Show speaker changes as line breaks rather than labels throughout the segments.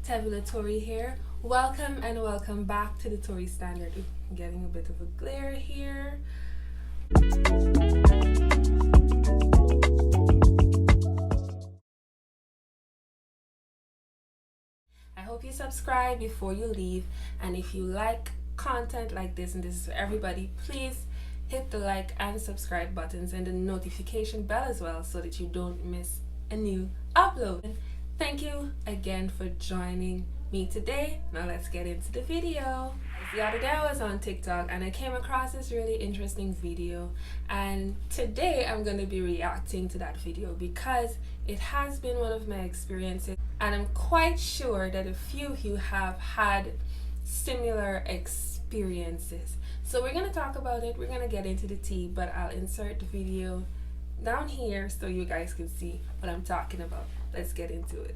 Torie here. Welcome and welcome back to the Torie Standard. I'm getting a bit of a glare here. I hope you subscribe before you leave, and if you like content like this, and this is for everybody, please hit the like and subscribe buttons and the notification bell as well so that you don't miss a new upload. Thank you again for joining me today. Now let's get into the video. The other day I was on TikTok and I came across this really interesting video, and today I'm going to be reacting to that video because it has been one of my experiences, and I'm quite sure that a few of you have had similar experiences. So we're going to talk about it, we're going to get into the tea, but I'll insert the video down here so you guys can see what I'm talking about. Let's get into it.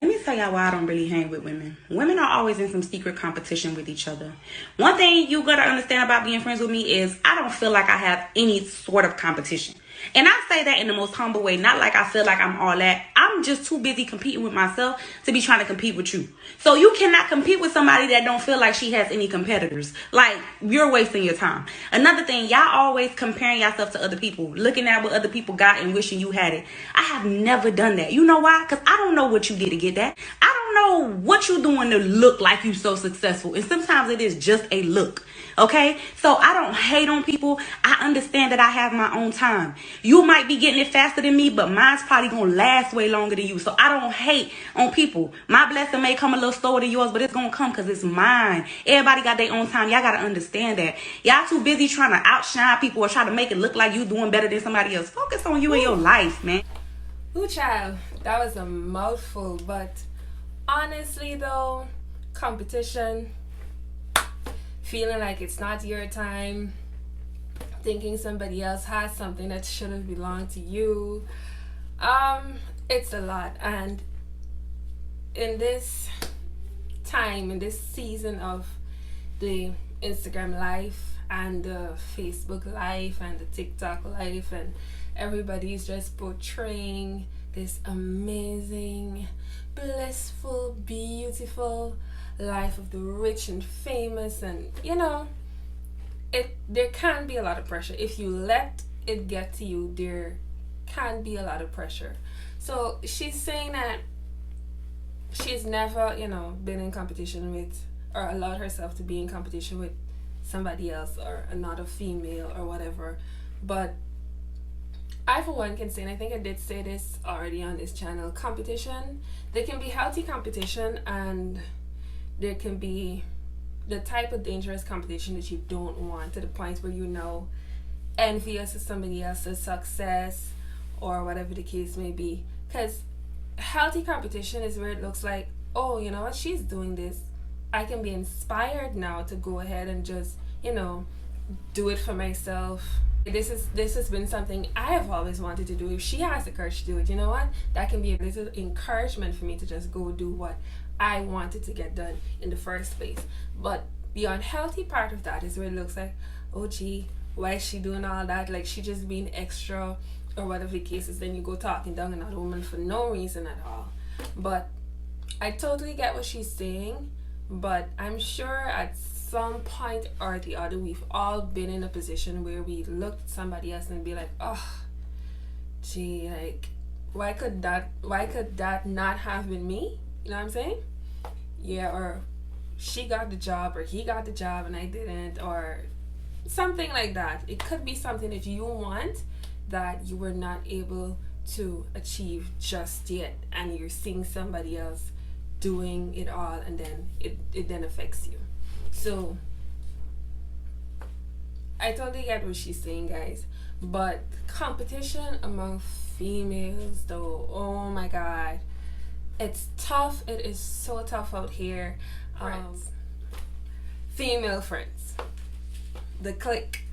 Let me tell y'all why I don't really hang with women. Women are always in some secret competition with each other. One thing you gotta understand about being friends with me is I don't feel like I have any sort of competition. And I say that in the most humble way, not like I feel like I'm all that. I'm just too busy competing with myself to be trying to compete with you. So you cannot compete with somebody that don't feel like she has any competitors. Like, you're wasting your time. Another thing, y'all always comparing yourself to other people, looking at what other people got and wishing you had it. I have never done that. You know why? Because I don't know what you did to get that. I don't know what you're doing to look like you so successful. And sometimes it is just a look. Okay? So I don't hate on people. I understand that I have my own time. You might be getting it faster than me, but mine's probably going to last way longer than you. So I don't hate on people. My blessing may come a little slower than yours, but it's going to come because it's mine. Everybody got their own time. Y'all got to understand that. Y'all too busy trying to outshine people or try to make it look like you doing better than somebody else. Focus on you and your life, man.
Ooh, child, that was a mouthful, but honestly though, competition, feeling like it's not your time, thinking somebody else has something that should have belonged to you, it's a lot. And in this time, in this season of the Instagram life and the Facebook life and the TikTok life, and everybody's just portraying this amazing, blissful, beautiful life of the rich and famous, and you know, there can be a lot of pressure. If you let it get to you, there can be a lot of pressure. So she's saying that she's never, been in competition with, or allowed herself to be in competition with somebody else or another female or whatever. But I, for one, can say, and I think I did say this already on this channel, competition, there can be healthy competition, and there can be the type of dangerous competition that you don't want, to the point where you're now envious of somebody else's success or whatever the case may be. Because healthy competition is where it looks like, oh, you know what, she's doing this, I can be inspired now to go ahead and just, do it for myself. This has been something I have always wanted to do. If she has the courage to do it, you know what, that can be a little encouragement for me to just go do what I wanted to get done in the first place. But the unhealthy part of that is where it looks like, oh gee, why is she doing all that, like she just being extra or whatever the case is. Then you go talking down another woman for no reason at all. But I totally get what she's saying, but I'm sure at some point or the other we've all been in a position where we look at somebody else and be like, oh gee, like why could that not have been me? You know what I'm saying? Yeah, or she got the job or he got the job and I didn't, or something like that. It could be something that you want that you were not able to achieve just yet, and you're seeing somebody else doing it all, and then it then affects you. So I totally get what she's saying, guys, but competition among females though, oh my god, it's tough. It is so tough out here. Female friends, the clique,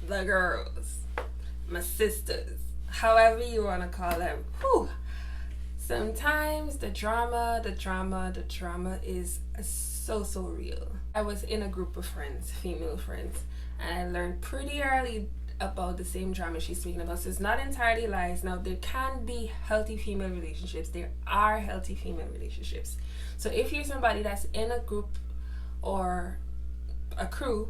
the girls, my sisters, however you want to call them. Whew. Sometimes the drama is so real. I was in a group of friends, female friends, and I learned pretty early about the same drama she's speaking about. So it's not entirely lies. Now, there can be healthy female relationships. There are healthy female relationships. So if you're somebody that's in a group or a crew,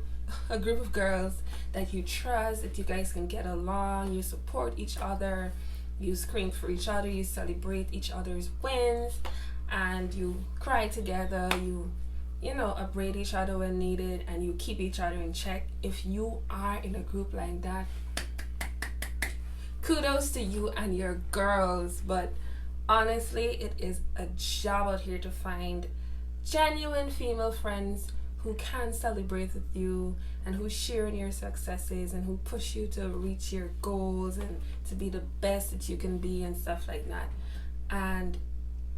a group of girls that you trust, that you guys can get along, you support each other, you scream for each other, you celebrate each other's wins, and you cry together, you know, upbraid each other when needed, and you keep each other in check. If you are in a group like that, kudos to you and your girls. But honestly, it is a job out here to find genuine female friends who can celebrate with you and who share in your successes and who push you to reach your goals and to be the best that you can be and stuff like that. And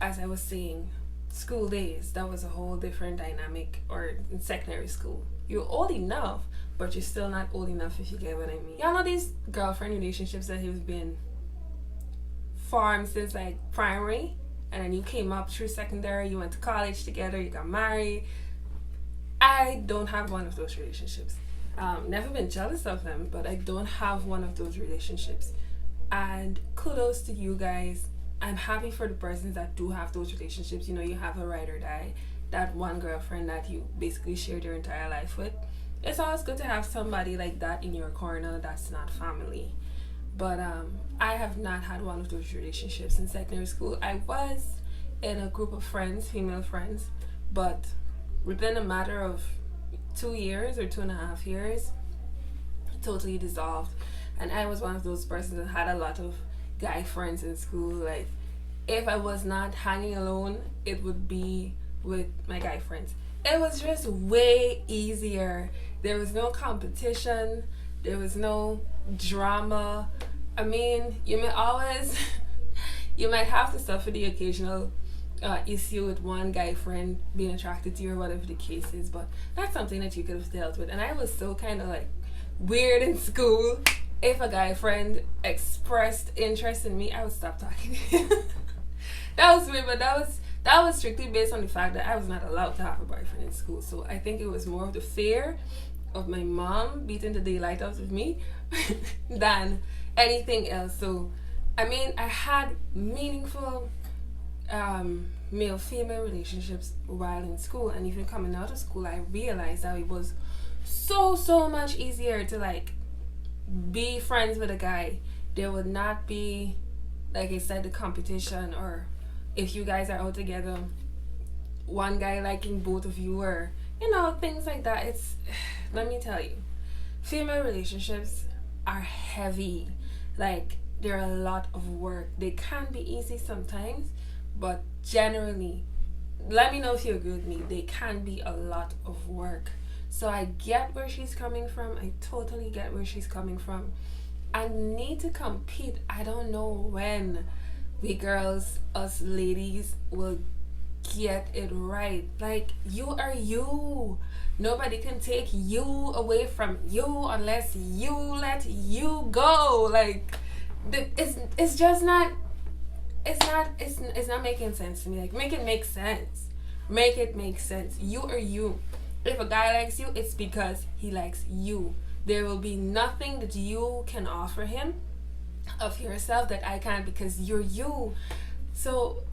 as I was saying, school days, that was a whole different dynamic. Or in secondary school, you're old enough, but you're still not old enough, if you get what I mean. Y'all know these girlfriend relationships that have been formed since like primary, and then you came up through secondary, you went to college together, you got married. I don't have one of those relationships. Never been jealous of them, but I don't have one of those relationships. And kudos to you guys. I'm happy for the persons that do have those relationships. You know, you have a ride or die, that one girlfriend that you basically shared your entire life with. It's always good to have somebody like that in your corner that's not family. But I have not had one of those relationships in secondary school. I was in a group of friends, female friends, but within a matter of 2 years or 2.5 years, totally dissolved. And I was one of those persons that had a lot of guy friends in school. Like, if I was not hanging alone, it would be with my guy friends. It was just way easier. There was no competition, there was no drama. I mean, you may always you might have to suffer the occasional issue with one guy friend being attracted to you or whatever the case is, but that's something that you could have dealt with. And I was so kind of like weird in school. If a guy friend expressed interest in me, I would stop talking to him. That was weird, but that was strictly based on the fact that I was not allowed to have a boyfriend in school. So I think it was more of the fear of my mom beating the daylight out of me than anything else. So I mean, I had meaningful male-female relationships while in school, and even coming out of school, I realized that it was so much easier to like be friends with a guy. There would not be, like I said, the competition, or if you guys are out together, one guy liking both of you, or you know, things like that. It's let me tell you, female relationships are heavy. Like, they're a lot of work. They can be easy sometimes, but generally, let me know if you agree with me, they can be a lot of work. So I get where she's coming from. I totally get where she's coming from. I need to compete. I don't know when we girls, us ladies, will get it right. Like, you are you. Nobody can take you away from you unless you let you go. Like, it's just not. It's not making sense to me. Like, make it make sense. Make it make sense. You are you. If a guy likes you, it's because he likes you. There will be nothing that you can offer him of yourself that I can't, because you're you. So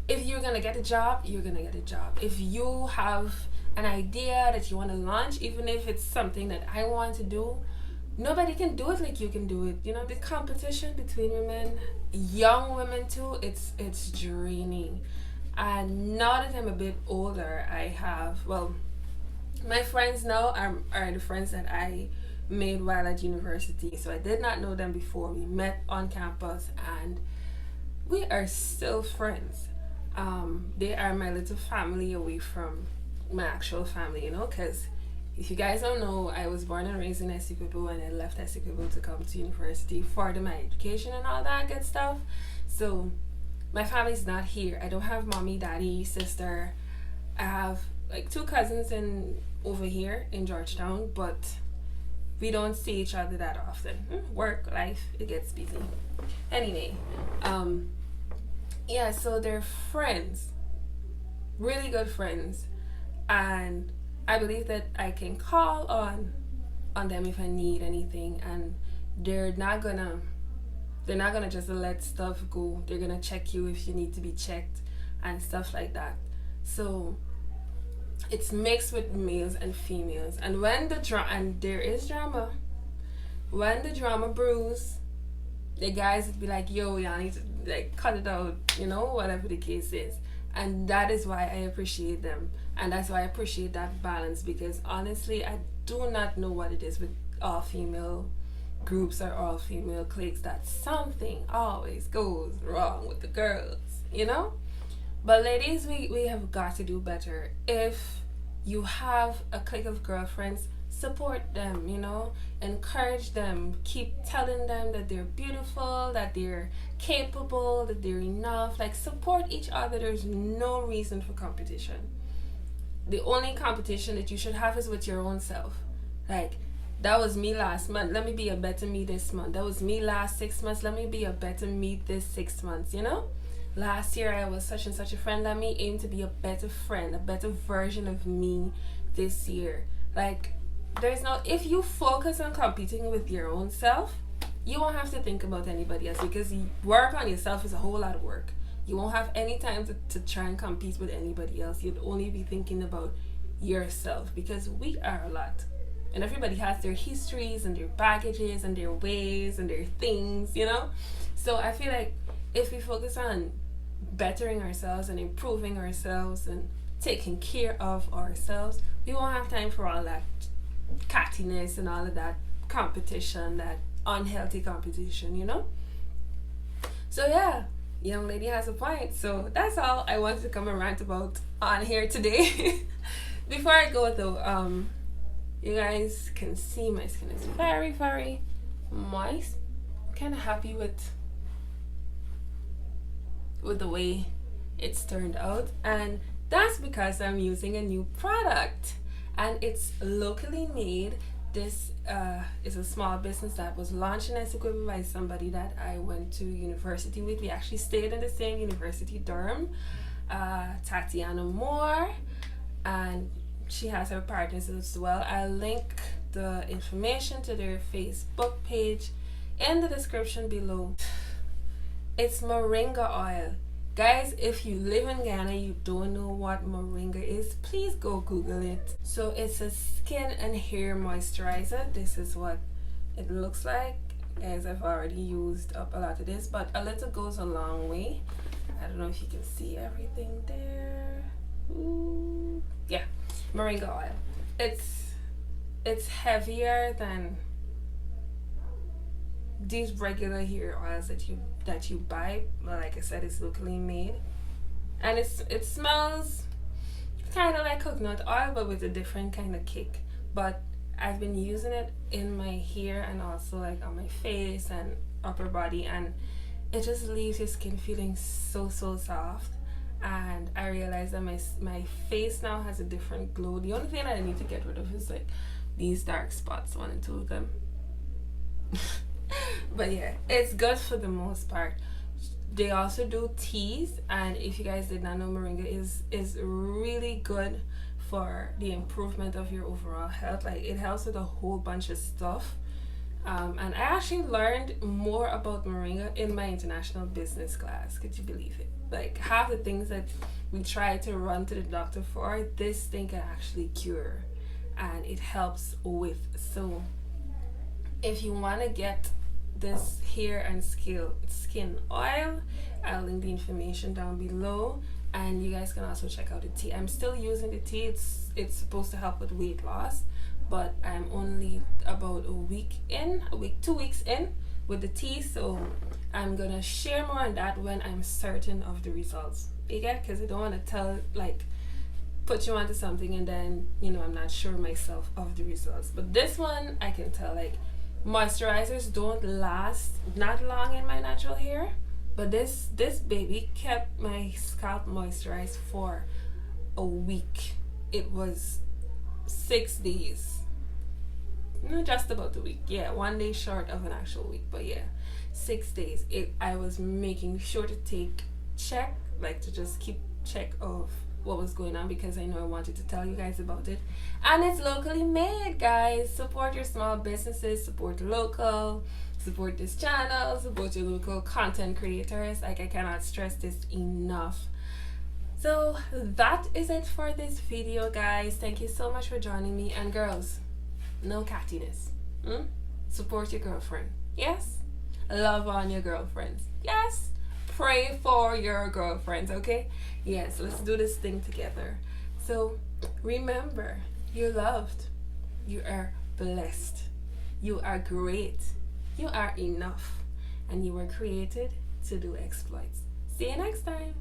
if you're gonna get a job, you're gonna get a job. If you have an idea that you want to launch, even if it's something that I want to do, nobody can do it like you can do it. You know, the competition between women, young women too, it's draining. And now that I'm a bit older, I have, well, my friends now are the friends that I made while at university. So I did not know them before. We met on campus and we are still friends. They are my little family away from my actual family, you know, because if you guys don't know, I was born and raised in Essequibo, and I left Essequibo to come to university for my education and all that good stuff. So my family's not here. I don't have mommy, daddy, sister. I have like 2 cousins over here in Georgetown, but we don't see each other that often. Work, life, it gets busy. Anyway, yeah, so they're friends, really good friends, and I believe that I can call on on them if I need anything, and they're not gonna just let stuff go. They're gonna check you if you need to be checked and stuff like that. So it's mixed with males and females. And when and there is drama, when the drama brews, the guys would be like, yo, y'all need to like cut it out, whatever the case is. And that is why I appreciate them. And that's why I appreciate that balance, because honestly, I do not know what it is with all female groups or all female cliques that something always goes wrong with the girls, But ladies, we have got to do better. If you have a clique of girlfriends, support them, encourage them, keep telling them that they're beautiful, that they're capable, that they're enough. Like, support each other. There's no reason for competition. The only competition that you should have is with your own self. Like, that was me last month, let me be a better me this month. That was me last 6 months, let me be a better me this 6 months, Last year I was such and such a friend, let me aim to be a better friend, a better version of me this year. Like, if you focus on competing with your own self, you won't have to think about anybody else, because work on yourself is a whole lot of work. You won't have any time to try and compete with anybody else. You'd only be thinking about yourself, because we are a lot. And everybody has their histories and their baggages and their ways and their things, So I feel like if we focus on bettering ourselves and improving ourselves and taking care of ourselves, we won't have time for all that cattiness and all of that competition, that unhealthy competition, So yeah, young lady has a point. So that's all I wanted to come and rant about on here today. Before I go though, you guys can see my skin is very, very moist. I'm kind of happy with the way it's turned out, and that's because I'm using a new product, and it's locally made. This is a small business that was launched in Essequibo by somebody that I went to university with. We actually stayed in the same university dorm, Tatiana Moore, and she has her partners as well. I'll link the information to their Facebook page in the description below. It's moringa oil. Guys, if you live in Ghana, you don't know what moringa is, please go Google it. So it's a skin and hair moisturizer. This is what it looks like. Guys, I've already used up a lot of this, but a little goes a long way. I don't know if you can see everything there. Ooh. Yeah, moringa oil. It's heavier than these regular hair oils that you buy. Well, like I said, it's locally made, and it smells kind of like coconut oil, but with a different kind of kick. But I've been using it in my hair and also like on my face and upper body, and it just leaves your skin feeling so soft. And I realized that my face now has a different glow. The only thing that I need to get rid of is like these dark spots, 1 and 2 of them. But yeah, it's good for the most part. They also do teas, and if you guys did not know, moringa is really good for the improvement of your overall health. Like, it helps with a whole bunch of stuff. And I actually learned more about moringa in my international business class. Could you believe it? Like, half the things that we try to run to the doctor for, this thing can actually cure, and it helps with. So if you want to get this hair and skin oil, I'll link the information down below, and you guys can also check out the tea. I'm still using the tea. It's supposed to help with weight loss, but I'm only about 2 weeks in with the tea, so I'm gonna share more on that when I'm certain of the results. You get? Because I don't want to put you onto something and then I'm not sure myself of the results. But this one I can tell, like, moisturizers don't last not long in my natural hair, but this baby kept my scalp moisturized for a week. It was 6 days, no, just about a week. Yeah, 1 day short of an actual week, but yeah, 6 days. I was making sure to just keep check of what was going on because I know I wanted to tell you guys about it. And it's locally made, guys. Support your small businesses, support local, support this channel, support your local content creators. Like, I cannot stress this enough. So that is it for this video, guys. Thank you so much for joining me. And girls, no cattiness. Support your girlfriend. Yes? Love on your girlfriends. Yes? Pray for your girlfriends, okay? Yes, let's do this thing together. So remember, you're loved. You are blessed. You are great. You are enough. And you were created to do exploits. See you next time.